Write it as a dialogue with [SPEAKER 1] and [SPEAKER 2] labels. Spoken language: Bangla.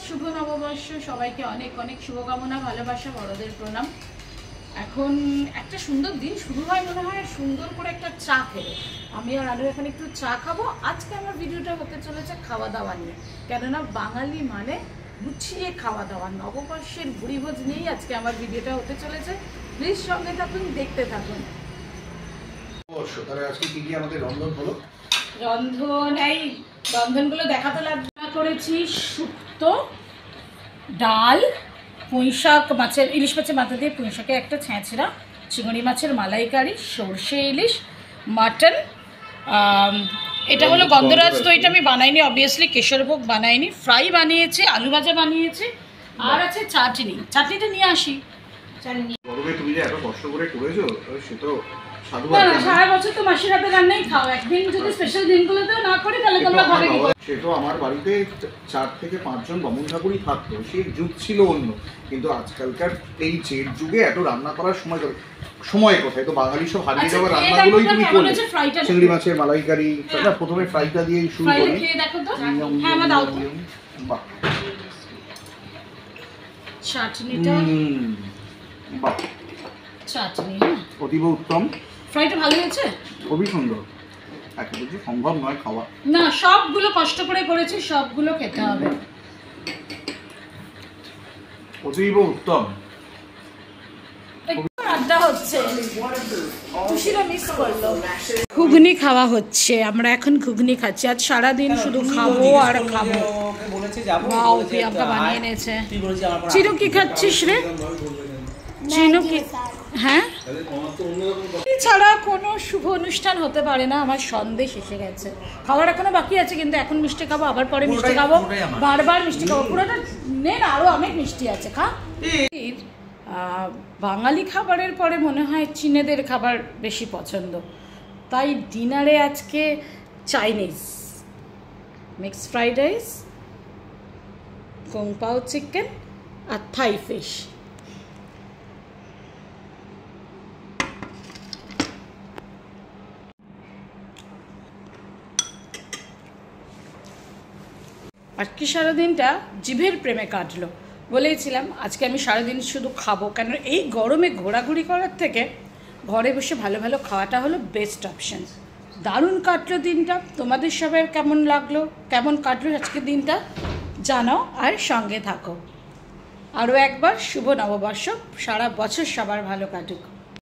[SPEAKER 1] শুভ নববর্ষ। সবাইকে অনেক অনেক শুভকামনা, ভালোবাসা, বড়দের প্রণাম। এখন একটা সুন্দর দিন শুরু হয় মনে হয় সুন্দর করে একটা চা খেলে। আমি আর আলু এখন একটু চা খাবো। আজকে আমার ভিডিওটা হতে চলেছে খাওয়া দাওয়া নিয়ে, কেননা বাঙালি মানে গুছিয়ে খাওয়া দাওয়া। নববর্ষের ভুড়িভোজ নিয়েই আজকে আমার ভিডিওটা হতে চলেছে। প্লিজ সঙ্গে থাকুন, দেখতে থাকুন।
[SPEAKER 2] আজকে কি কি আমাদের রন্ধন হলো?
[SPEAKER 1] রন্ধন এই রন্ধনগুলো দেখাতে লাগবে। করেছি শুক্তো, ডাল, পুঁইশাক মাছের, ইলিশ মাছের মাথা দিয়ে পুঁইশাকের একটা ছেঁচড়া, চিংড়ি মাছের মালাইকারি, সর্ষে ইলিশ, মাটন। এটা হলো গন্ধরাজ দইটা আমি বানাইনি, অবভিয়াসলি কেশরভোগ বানাইনি। ফ্রাই বানিয়েছি, আলু ভাজা বানিয়েছি, আর আছে চাটনি। চাটনিটা নিয়ে আসি।
[SPEAKER 2] তুমি যে এত কষ্ট করে করেছো সে তো
[SPEAKER 1] সারা বছর তো মাসির হাতে রান্নাই খাও, একদিন যদি স্পেশাল দিনগুলোতেও না করি তাহলে তোমরা ভাবে কি?
[SPEAKER 2] সে তো আমার বাড়িতে 4 থেকে 5 জন বামুন ঠাকুরই থাকতো, সেই যুগ ছিল অন্য। কিন্তু আজকালকার এই জেট যুগে এত রান্না করার সময় কোথায়? তো বাঙালি সব হারিয়ে যাওয়া রান্নাগুলোই তুমি করলে। চিংড়ি মাছের মালাইকারি, প্রথমে ফ্রাইটা দিয়েই শুরু করি।
[SPEAKER 1] হ্যাঁ, আমার দাও তো।
[SPEAKER 2] বাহ,
[SPEAKER 1] চাটনিটা
[SPEAKER 2] বাহ,
[SPEAKER 1] চাটনি
[SPEAKER 2] অতীব উত্তম।
[SPEAKER 1] ফ্রাইটা ভালো হয়েছে,
[SPEAKER 2] খুবই সুন্দর। একটা কিছু সম্ভব নয় খাওয়া,
[SPEAKER 1] না সবগুলো কষ্ট করে করেছি, সবগুলো খেতে হবে।
[SPEAKER 2] অতীব উত্তম।
[SPEAKER 1] আড্ডা হচ্ছে, খুশিরা মিস করলো। ঘুগনি খাওয়া হচ্ছে, আমরা এখন ঘুগনি খাচ্ছি। আজ সারাদিন শুধু খাবো আর খাবো। বাও, প্রিয়াঙ্কা বানিয়ে এনেছে। চিনু কি খাচ্ছিস রে? চিনু কি? হ্যাঁ, এছাড়া কোনো শুভ অনুষ্ঠান হতে পারে না। আমার সন্দেশ এসে গেছে, খাওয়ার এখনো বাকি আছে, কিন্তু এখন মিষ্টি খাবো, আবার পরে মিষ্টি খাবো, বারবার মিষ্টি খাবো। পুরোটা নে না, আরো অনেক মিষ্টি আছে, খা। বাঙালি খাবারের পরে মনে হয় চীনেদের খাবার বেশি পছন্দ, তাই ডিনারে আজকে Chinese, mixed fried rice, kung pao chicken আর থাই ফিশ। আজকে সারাদিনটা জিভের প্রেমে কাটলো। বলেইছিলাম আজকে আমি সারাদিন শুধু খাবো, কেন এই গরমে ঘোরাঘুরি করার থেকে ঘরে বসে ভালো ভালো খাওয়াটা হলো বেস্ট অপশান। দারুণ কাটলো দিনটা। তোমাদের সবার কেমন লাগলো, কেমন কাটলো আজকের দিনটা জানাও, আর সঙ্গে থাকো। আরও একবার শুভ নববর্ষ, সারা বছর সবার ভালো কাটুক।